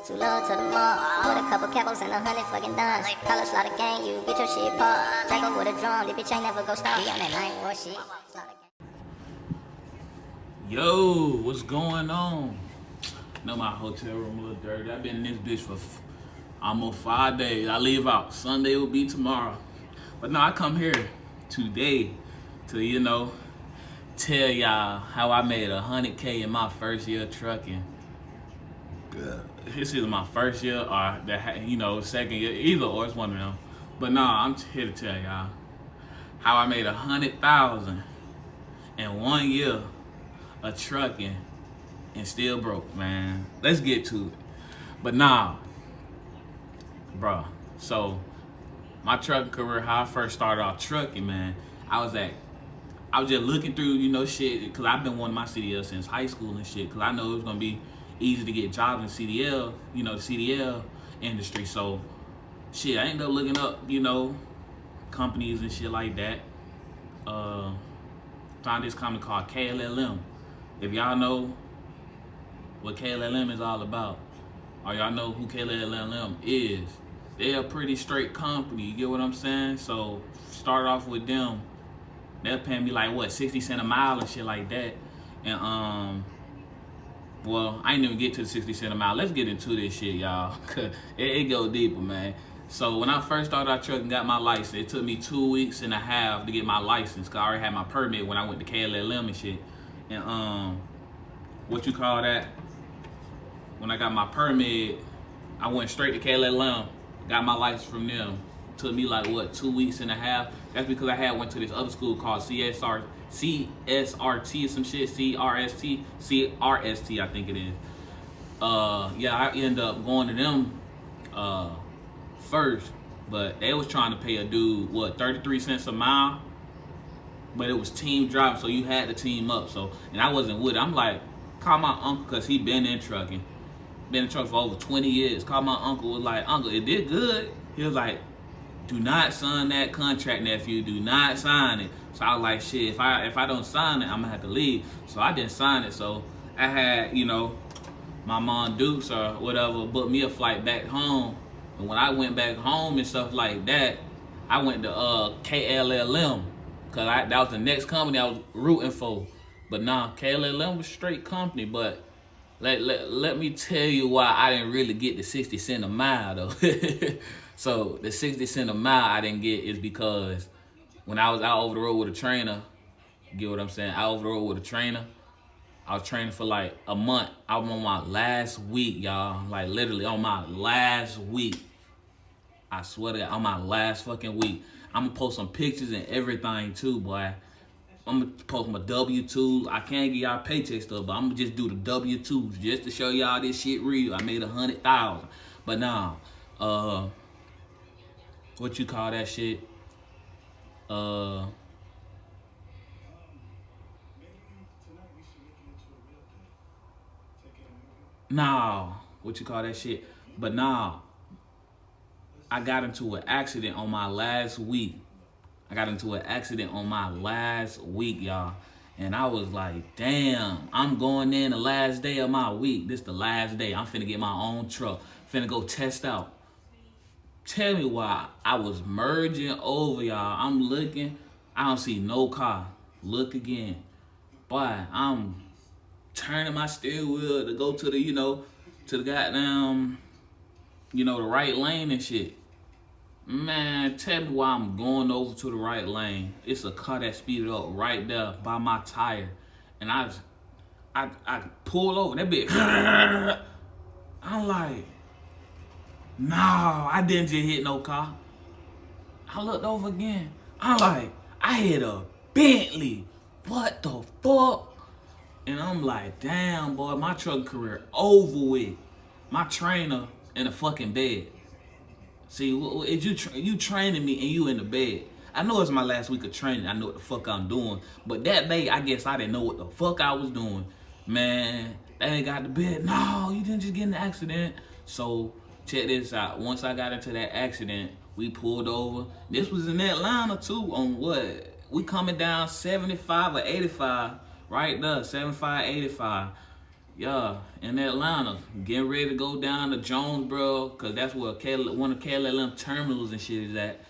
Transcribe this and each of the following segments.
Too low to the mall. With a couple capos and 100 fucking dimes. Color slaughter gang, you get your shit popped. Draco with a drum, this bitch ain't never go stop. Be on that 9-4 shit. Yo, what's going on? Know my hotel room a little dirty. I've been in this bitch for almost 5 days. I leave out. Sunday will be tomorrow. But no, I come here today to, tell y'all how I made $100K in my first year trucking. This is my first year or second year, either or, it's one of them. But no, I'm here to tell y'all how I made $100,000 in 1 year of trucking and still broke, man. Let's get to it. But nah, bro. So my trucking career, how I first started off trucking, man, I was just looking through, shit, because I've been wanting my CDL since high school and shit, because I know it was gonna be easy to get jobs in CDL, the CDL industry. So shit, I ended up looking up, companies and shit like that. Found this company called KLLM. If y'all know what KLLM is all about, or y'all know who KLLM is, they're a pretty straight company, you get what I'm saying? So started off with them. They're paying me like 60 cents a mile and shit like that. And well, I ain't even get to the 60 cents a mile. Let's get into this shit, y'all. Cause it go deeper, man. So when I first started out trucking, got my license, it took me 2.5 weeks to get my license, cause I already had my permit when I went to KLLM and shit. And when I got my permit, I went straight to KLLM, got my license from them. Took me like 2.5 weeks. That's because I went to this other school called CSRT or some shit, CRST I think it is. I ended up going to them first, but they was trying to pay a dude 33 cents a mile, but it was team driving, so you had to team up. So, and I wasn't with it. I'm like, call my uncle, cause he been in trucking for over 20 years. Call my uncle, was like, uncle, it did good. He was like, do not sign that contract, nephew. Do not sign it. So I was like, shit, if I don't sign it, I'm gonna have to leave. So I didn't sign it. So I had, my mom Dukes or whatever booked me a flight back home. And when I went back home and stuff like that, I went to KLLM, cause that was the next company I was rooting for. But nah, KLLM was a straight company. But let me tell you why I didn't really get the 60 cents a mile though. So the 60 cents a mile I didn't get is because when I was out over the road with a trainer, you get what I'm saying? Out over the road with a trainer, I was training for like a month. I was on my last week, y'all. Like literally on my last week. I swear to God, on my last fucking week. I'm gonna post some pictures and everything too, boy. I'm gonna post my W-2s. I can't give y'all paycheck stuff, but I'm gonna just do the W-2s just to show y'all this shit real. I made 100,000. But now, what you call that shit? What you call that shit? But now, I got into an accident on my last week. Y'all. And I was like, damn, I'm going in the last day of my week. This the last day. I'm finna get my own truck. Finna go test out. Tell me why I was merging over, y'all. I'm looking. I don't see no car. Look again. Boy, I'm turning my steering wheel to go to the goddamn, the right lane and shit. Man, tell me why I'm going over to the right lane. It's a car that speeded up right there by my tire. And I pull over. That bitch. I'm like, no, I didn't just hit no car. I looked over again. I'm like, I hit a Bentley. What the fuck? And I'm like, damn, boy, my trucking career over with. My trainer in a fucking bed. See, you training me and you in the bed. I know it's my last week of training. I know what the fuck I'm doing. But that day, I guess I didn't know what the fuck I was doing. Man, they ain't got the bed. No, you didn't just get in an accident. So, check this out. Once I got into that accident, we pulled over. This was in Atlanta, too, on what? We coming down 75 or 85. Right there, 75, 85. Yeah, in Atlanta, getting ready to go down to Jonesboro, cause that's where one of KLM terminals and shit is at.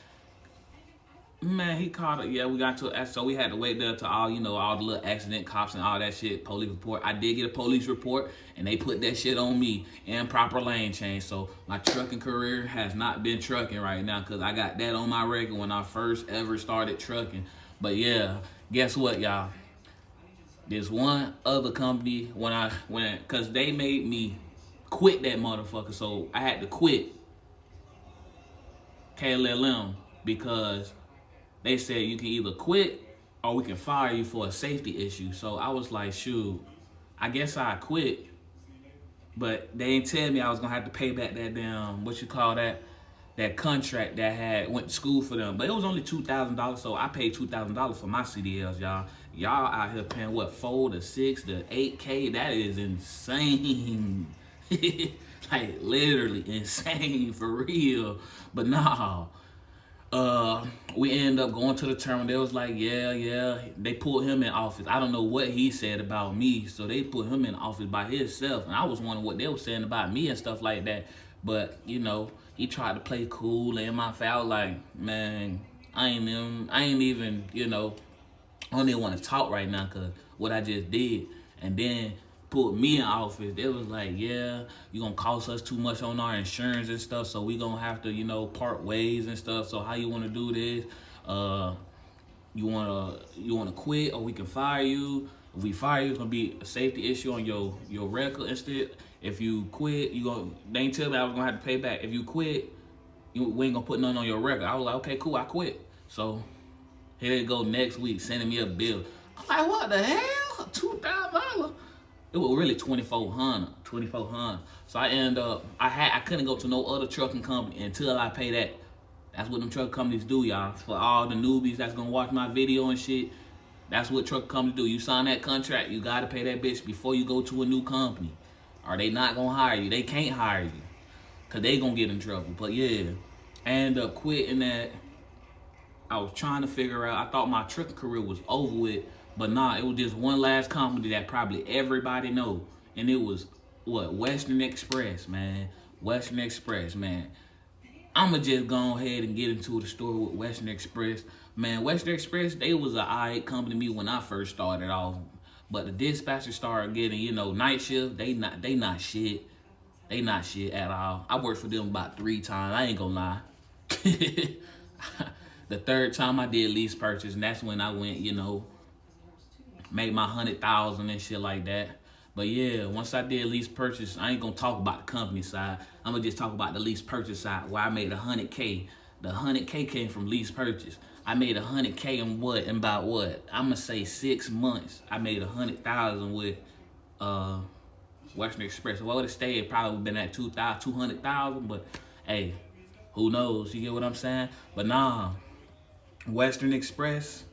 Man, he called it. Yeah, we got to. So we had to wait there to all all the little accident cops and all that shit. Police report. I did get a police report, and they put that shit on me and proper lane change. So my trucking career has not been trucking right now, cause I got that on my record when I first ever started trucking. But yeah, guess what, y'all? There's one other company cause they made me quit that motherfucker. So I had to quit KLM because they said you can either quit or we can fire you for a safety issue. So I was like, shoot, I guess I quit. But they didn't tell me I was gonna have to pay back that damn that contract that I had went to school for them. But it was only $2,000, so I paid $2,000 for my CDLs, y'all. Y'all out here paying what, 4 to 6 to 8K? That is insane. Like literally insane for real. But nah. We ended up going to the terminal. They was like, yeah. They pulled him in office. I don't know what he said about me, so they put him in office by himself. And I was wondering what they were saying about me and stuff like that. But he tried to play cool and in my face. I was like, man, I ain't even, I don't even want to talk right now because what I just did. And then put me in office. They was like, yeah, you gonna cost us too much on our insurance and stuff, so we gonna have to, part ways and stuff. So how you wanna do this? You wanna quit or we can fire you. If we fire you, it's gonna be a safety issue on your record instead. If you quit, they ain't tell me I was gonna have to pay back. If you quit, we ain't gonna put nothing on your record. I was like, okay, cool, I quit. So here they go next week sending me a bill. I'm like, what the hell? $2,000? It was really $2,400. So I ended up, I couldn't go to no other trucking company until I pay that. That's what them truck companies do, y'all. For all the newbies that's gonna watch my video and shit, that's what truck companies do. You sign that contract, you gotta pay that bitch before you go to a new company. Or they not gonna hire you. They can't hire you. Cause they gonna get in trouble. But yeah, I ended up quitting that. I was trying to figure out, I thought my trucking career was over with. But nah, it was just one last company that probably everybody know. And it was, Western Express, man. Western Express, man. I'ma just go ahead and get into the story with Western Express. Man, Western Express, they was an alright company to me when I first started off. But the dispatchers started getting, night shift. They not shit. They not shit at all. I worked for them about 3 times. I ain't gonna lie. The 3rd time I did lease purchase, and that's when I went, made my 100,000 and shit like that. But yeah, once I did lease purchase, I ain't gonna talk about the company side. I'm gonna just talk about the lease purchase side where I made 100K. The 100K came from lease purchase. I made 100K in about I'm gonna say 6 months. I made 100,000 with Western Express. What would it stay? It probably been at 200,000. But hey, who knows? You get what I'm saying? But nah, Western Express,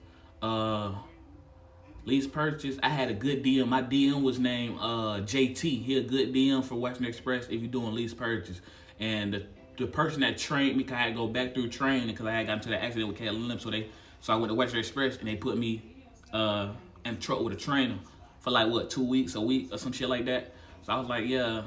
lease purchase. I had a good DM. My DM was named JT. He a good DM for Western Express if you're doing lease purchase. And the person that trained me, cause I had to go back through training because I had gotten into the accident with KLM. So I went to Western Express and they put me in a truck with a trainer for like 2 weeks, a week or some shit like that. So I was like, yeah,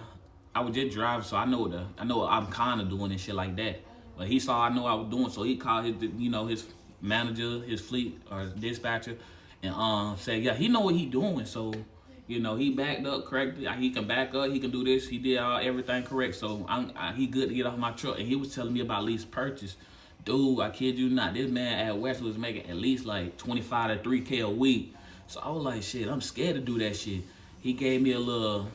I would just drive, so I know what I'm kind of doing and shit like that. But he saw I know I was doing, so he called his manager, his fleet or his dispatcher, and said, yeah, he know what he doing. So he backed up correctly. He can back up. He can do this. He did everything correct. So he good to get off my truck. And he was telling me about lease purchase. Dude, I kid you not. This man at West was making at least like 25 to 3K a week. So I was like, shit, I'm scared to do that shit. He gave me a little,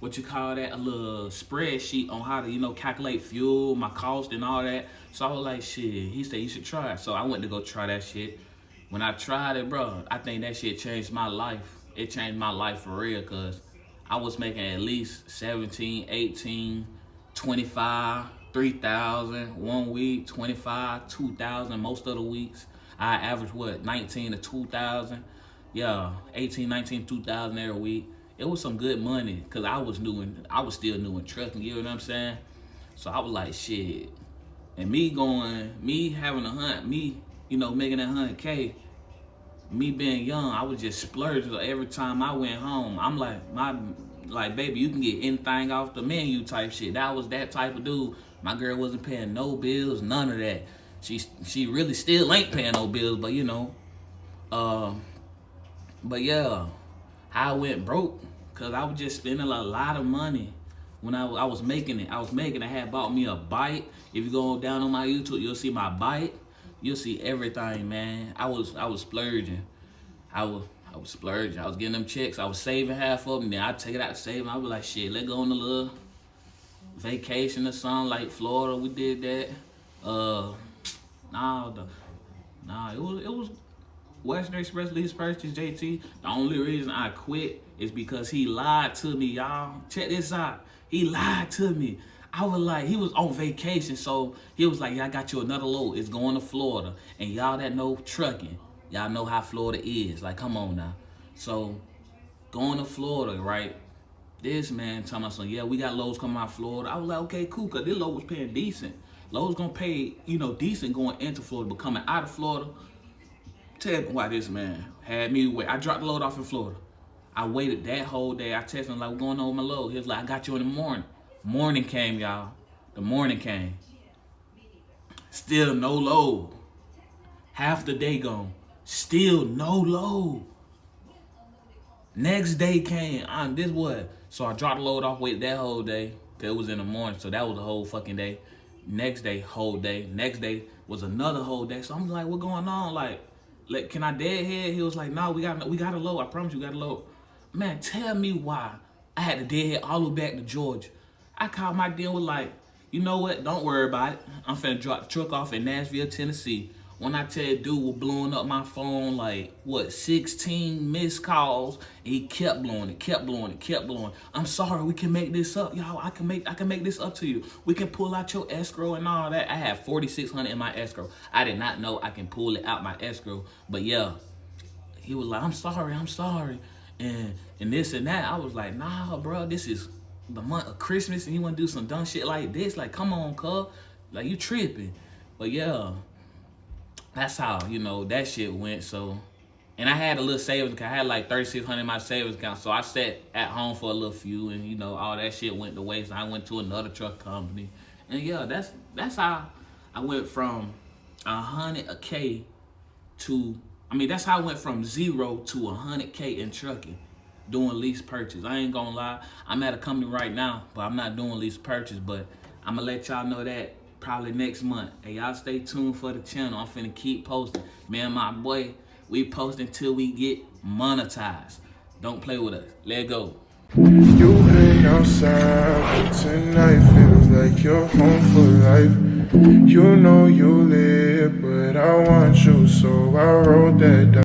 a little spreadsheet on how to, calculate fuel, my cost and all that. So I was like, shit, he said you should try it. So I went to go try that shit. When I tried it, bro, I think that shit changed my life. It changed my life for real, because I was making at least 17, 18, 25, 3,000 1 week, 25, 2,000 most of the weeks. I averaged 19 to 2,000. Yeah, 18, 19, 2,000 every week. It was some good money because I was still new in trucking, you know what I'm saying? So I was like, shit. And me having making that 100K, me being young, I was just splurging every time I went home. I'm like, baby, you can get anything off the menu type shit. That was that type of dude. My girl wasn't paying no bills, none of that. She really still ain't paying no bills, but you know. But yeah, I went broke because I was just spending a lot of money when I was making it. I had bought me a bike. If you go down on my YouTube, you'll see my bike. You'll see everything, man. I was splurging. I was splurging. I was getting them checks. I was saving half of them. Then I take it out to save them. I was like, shit, let's go on a little vacation or something like Florida. We did that. It was Western Express lease purchase, JT. The only reason I quit is because he lied to me, y'all. Check this out. He lied to me. I was like, he was on vacation, so he was like, yeah, I got you another load. It's going to Florida. And y'all that know trucking, y'all know how Florida is. Like, come on now. So, going to Florida, right? This man telling me, yeah, we got loads coming out of Florida. I was like, okay, cool, because this load was paying decent. Loads going to pay, decent going into Florida, but coming out of Florida, tell me why this man had me wait. I dropped the load off in Florida. I waited that whole day. I texted him, like, what's going on with my load? He was like, I got you in the morning. Morning came, y'all. The morning came. Still no load. Half the day gone. Still no load. Next day came. This what? So I dropped the load off, waited that whole day. Cause it was in the morning. So that was the whole fucking day. Next day, whole day. Next day was another whole day. So I'm like, what going on? Like, can I deadhead? He was like, no, we got a load. I promise you got a load. Man, tell me why I had to deadhead all the way back to Georgia. I called my deal with like, you know what? Don't worry about it. I'm finna drop the truck off in Nashville, Tennessee. When I tell you, dude was blowing up my phone like, 16 missed calls. And he kept blowing it, kept blowing it, kept blowing. I'm sorry, we can make this up. Y'all, I can make this up to you. We can pull out your escrow and all that. I have $4,600 in my escrow. I did not know I can pull it out my escrow. But yeah, he was like, I'm sorry. And this and that. I was like, nah, bro, this is the month of Christmas and you want to do some dumb shit like this? Like, come on, cuz. Like, you tripping. But yeah, that's how, that shit went. So, and I had a little savings account. I had like $3,600 in my savings account. So I sat at home for a little few and, all that shit went to waste. I went to another truck company. And yeah, that's how I went from $100K to, that's how I went from 0 to $100K in trucking. Doing lease purchase. I ain't gonna lie. I'm at a company right now, but I'm not doing lease purchase. But I'm gonna let y'all know that probably next month. Hey, y'all stay tuned for the channel. I'm finna keep posting. Me and my boy, we post until we get monetized. Don't play with us. Let go. You hang outside, but tonight feels like you're home for life. You know you live, but I want you, so I wrote that down.